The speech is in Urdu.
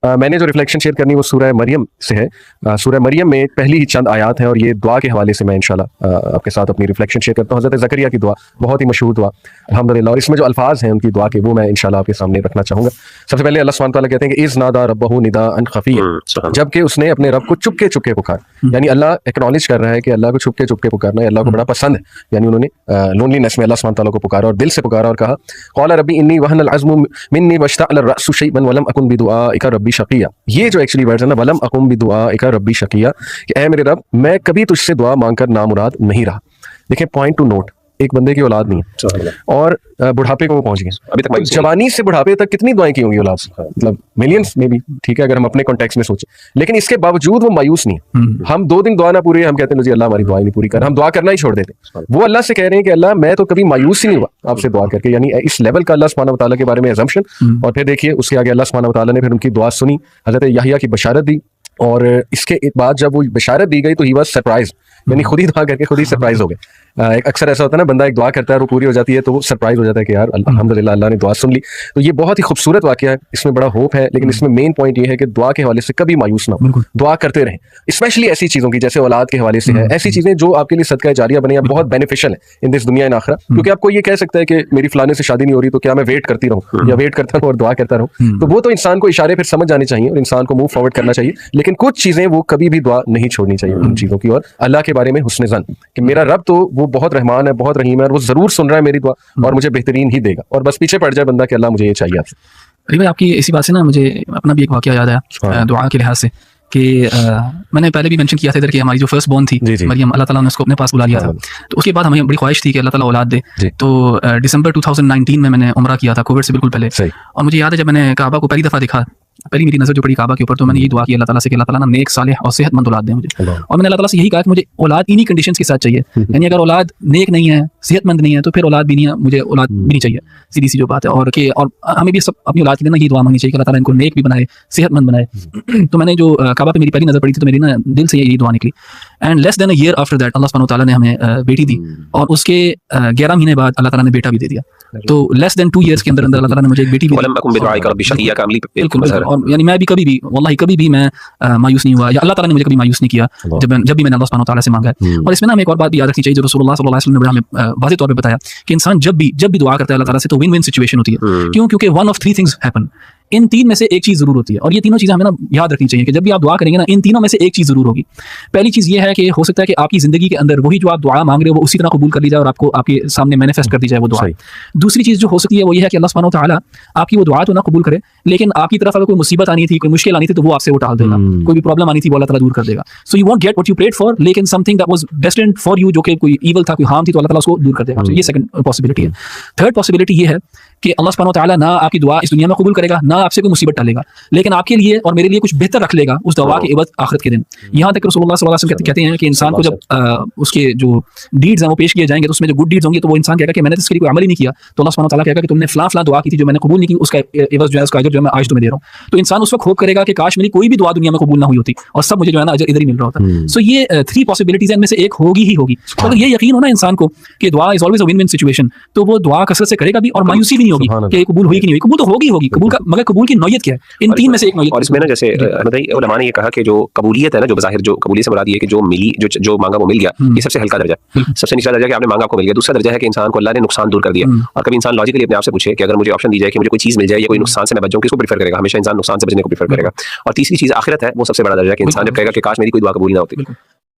میں نے جو ریفلیکشن شیئر کرنی وہ سورہ مریم سے ہے. سورہ مریم میں پہلی ہی چند آیات ہیں اور یہ دعا کے حوالے سے میں انشاءاللہ آپ کے ساتھ اپنی ریفلیکشن شیئر کرتا ہوں. حضرت زکریا کی دعا بہت ہی مشہور دعا الحمدللہ, اور اس میں جو الفاظ ہیں ان کی دعا کے وہ میں انشاءاللہ آپ کے سامنے رکھنا چاہوں گا. سب سے پہلے اللہ سبحانہ تعالیٰ کہتے ہیں کہ اذ نادیٰ ربہ نداء خفیًّا, جبکہ اس نے اپنے رب کو چپکے چپکے پکارا. یعنی اللہ ایکنالج کر رہا ہے کہ اللہ کو چپکے چپکے پکارنا ہے اللہ کو بڑا پسند ہے. یعنی انہوں نے لونلینس میں اللہ سبحانہ تعالیٰ کو پکارا اور دل سے پکارا اور کہا قال ربی انی وہن العظم منی واشتعل الرأس شیئبا ولم اکن بدعائک ربی شقیا. یہ جو ایکچولی ورڈ ہے نا ولم اکن بدعائک ربی شقیا, کہ اے میرے رب میں کبھی تجھ سے دعا مانگ کر نامراد نہیں رہا. دیکھیں پوائنٹ ٹو نوٹ, ایک بندے کی اولاد نہیں ہے اور بڑھاپے کو وہ پہنچ گئے, ابھی تک جوانی سے بڑھاپے تک کتنی دعائیں کی ہوں گی اولاد سے, مطلب ملینس میں بھی, ٹھیک ہے اگر ہم اپنے کانٹیکس میں سوچیں, لیکن اس کے باوجود وہ مایوس نہیں ہے. ہم 2 دن دعا نہ پوری ہے ہم کہتے ہیں جی اللہ ہماری دعائیں نہیں پوری کر, ہم دعا کرنا ہی چھوڑ دیتے ہیں. وہ اللہ سے کہہ رہے ہیں کہ اللہ میں تو کبھی مایوس ہی نہیں ہوا آپ سے دعا کر کے. یعنی اس لیول کا اللہ سبحانہ وتعالیٰ کے بارے میں assumption. اور پھر دیکھیے اس کے آگے اللہ سبحانہ وتعالیٰ نے پھر ان کی دعا سنی, حضرت یحییٰ کی بشارت دی, اور اس کے بعد جب وہ بشارت دی گئی تو ہی واز سرپرائز, یعنی خود ہی دعا کر کے خود ہی سرپرائز ہو گئے. اکثر ایسا ہوتا ہے نا, بندہ ایک دعا کرتا ہے وہ پوری ہو جاتی ہے تو وہ سرپرائز ہو جاتا ہے کہ یار الحمدللہ اللہ نے دعا سن لی. تو یہ بہت ہی خوبصورت واقعہ ہے, اس میں بڑا ہوپ ہے, لیکن اس میں مین پوائنٹ یہ ہے کہ دعا کے حوالے سے کبھی مایوس نہ ہو, دعا کرتے رہیں, اسپیشلی ایسی چیزوں کی جیسے اولاد کے حوالے سے ہے, ایسی چیزیں جو آپ کے لیے صدقہ جاریہ بنے, بہت بینیفیشل ہے ان دس دنیا اینڈ آخرہ. کیونکہ آپ کو یہ کہہ سکتا ہے کہ میری فلانے سے شادی نہیں ہو رہی تو کیا میں ویٹ کرتی رہوں یا ویٹ کرتا رہوں اور دعا کرتا رہوں, تو وہ تو انسان کو اشارے پھر سمجھ جانے چاہیے اور انسان کو موو فارورڈ کرنا چاہیے. لیکن کچھ چیزیں وہ کبھی بھی دعا نہیں چھوڑنی چاہیے ان چیزوں کی, اور اللہ کے بارے میں حسن ظن کہ میرا رب تو وہ بہت رحمان ہے, بہت رحیم ہے, اور وہ ضرور سن رہا ہے میری دعا اور مجھے بہترین ہی دے گا, اور بس پیچھے پڑ جائے بندہ کہ اللہ مجھے یہ چاہیے آپ سے. علی بھائی آپ کی اسی بات سے نا مجھے اپنا بھی ایک واقعہ یاد آیا دعا کے لحاظ سے, کہ میں نے پہلے بھی مینشن کیا تھا ادھر کہ ہماری جو فرسٹ بورن تھی مریم, اللہ تعالیٰ نے اس کو اپنے پاس بلا لیا تھا. تو اس کے بعد ہمیں بڑی خواہش تھی کہ اللہ تعالیٰ اولاد دے. تو دسمبر 2019 میں نے عمرہ کیا تھا کووڈ سے بالکل پہلے, اور مجھے یاد ہے جب میں نے کعبہ کو پہلی دفعہ دیکھا, پہلی میری نظر جو پڑی کعبہ کے اوپر, تو میں نے یہی دعا کی اللہ تعالیٰ سے کہ اللہ تعالیٰ نیک صالح اور صحت مند اولاد دے مجھے. اور میں نے اللہ تعالیٰ سے یہی کہا کہ مجھے اولاد انہی کنڈیشنز کے ساتھ چاہیے. یعنی اگر اولاد نیک نہیں ہے, صحت مند نہیں ہے, تو پھر اولاد بھی نہیں ہے, مجھے اولاد بھی نہیں چاہیے, سیدھی سی جو بات ہے. اور ہمیں بھی سب اپنی اولاد کے لیے نا یہ دعا مانگنی چاہیے کہ اللہ تعالیٰ ان کو نیک بھی بنائے, صحت مند بنائے. تو میں نے جو کعبہ پہ میری پہلی نظر پڑی تھی تو میری نا دل سے یہی دعا نکلی. Endless then a year after that Allah سبحانہ تعالیٰ نے ہمیں بیٹی دی, اور اس کے 11 مہینے بعد اللہ تعالیٰ نے بیٹا بھی دے دیا. تو لیس دین 2 ایئرس کے اندر اللہ تعالیٰ نے مجھے ایک بیٹی بھی دی. اور یعنی میں بھی کبھی بھی واللہ کبھی بھی میں مایوس نہیں ہوا, یا اللہ تعالیٰ نے مجھے کبھی مایوس نہیں کیا جب بھی میں نے اللہ سبحانہ تعالیٰ سے مانگا ہے. اور اس میں نا ہمیں ایک اور بات بھی یاد رکھنی چاہیے جو رسول اللہ صلی اللہ علیہ وسلم نے ہمیں واضح طور پہ بتایا کہ انسان جب بھی دعا کرتا ہے اللہ تعالیٰ سے تو ون ون سچویشن ہوتی ہے. کیوں؟ کیونکہ 1 of 3 things happen. ان 3 میں سے ایک چیز ضرور ہوتی ہے, اور یہ تینوں چیزیں ہمیں نا یاد رکھنی چاہیے کہ جب بھی آپ دعا کریں گے نا ان تینوں میں سے ایک چیز ضرور ہوگی. پہلی چیز یہ ہے کہ ہو سکتا ہے کہ آپ کی زندگی کے اندر وہی جو آپ دعا مانگ رہے ہو وہ اسی طرح قبول کر لی جائے اور آپ کو آپ کے سامنے مینیفیسٹ کر دی جائے وہ دعا. دوسری چیز جو ہو سکتی ہے وہ یہ ہے کہ اللہ سبحانہ وتعالی آپ کی وہ دعا تو نہ قبول کرے, لیکن آپ کی طرف اگر کوئی مصیبت آنی تھی, کوئی مشکل آنی تھی, تو وہ آپ سے وہ ٹال دے گا. کوئی بھی پرابلم آنی تھی وہ اللہ تعالیٰ دور کر دے گا. So you won't get what you prayed for, لیکن something that was destined for you, جو کہ کوئی ایول تھا, کوئی ہارم تھی, تو اللہ تعالیٰ اس کو دور کر دے گا. یہ سیکنڈ پاسبلٹی ہے. تھرڈ پاسبلٹی یہ ہے کہ اللہ سبحانہ وتعالی نہ آپ کی دعا اس دنیا میں قبول کرے گا, نہ آپ سے کوئی مصیبت ٹالے گا, لیکن آپ کے لیے اور میرے لیے کچھ بہتر رکھ لے گا اس دعا کے عوض آخرت کے دن. یہاں تک کہ رسول اللہ صلی اللہ علیہ وسلم کہتے ہیں کہ انسان کو جب اس کے جو ڈیڈز ہیں وہ پیش کیے جائیں گے تو اس میں جو گڈ ڈیڈز ہوں گے تو وہ انسان کہے گا کہ میں نے اس کے لیے کوئی عمل ہی نہیں کیا, تو اللہ سبحانہ وتعالی کہے گا کہ تم نے فلاں فلاں دعا کی تھی جو میں نے قبول نہیں کی, اس کا عوض جو ہے اس کا اجر جو ہے میں آج تمہیں دے رہا ہوں. تو انسان اس وقت ہوپ کرے گا کہ کاش میری کوئی بھی دعا دنیا میں قبول نہ ہوئی ہوتی اور سب مجھے جو ہے نا اجر ادھر ہی مل رہا ہوتا. سو یہ 3 پاسبلٹیز ہیں, ان میں سے ایک ہوگی ہی ہوگی. تو اگر یہ یقین ہونا انسان کو کہ دعا is always a one one situation, تو وہ دعا کثرت سے کرے گا بھی اور مایوسی بھی نہیں ہوگی کہ قبول ہوئی کہ نہیں ہوئی. قبول تو ہوگی قبول کا, مگر قبول کی نوعیت کیا ہے, ان 3 میں سے ایک نوعیت. اور اس میں نا جیسے علماء نے یہ کہا کہ جو قبولیت ہے نا, جو بظاہر جو قبولیت سے مراد یہ ہے کہ جو ملی, جو مانگا وہ مل گیا, یہ سب سے ہلکا درجہ, سب سے نچلا درجہ کہ آپ نے مانگا کو مل گیا. دوسرا درجہ ہے کہ انسان کو اللہ نے نقصان دور کر دیا. اور کبھی انسان لاجیکلی اپنے آپ سے پوچھے کہ اگر مجھے آپشن دی جائے کہ مجھے کوئی چیز مل جائے یا کوئی نقصان سے میں بچ جاؤں, کس کو پریفر کرے گا؟ ہمیشہ انسان نقصان سے بچنے کو پریفر کرے گا. اور تیسری چیز آخرت ہے, وہ سب سے بڑا درجہ ہے کہ انسان جب کہے گا کہ کاش میری کوئی دعا قبول نہ ہوتی.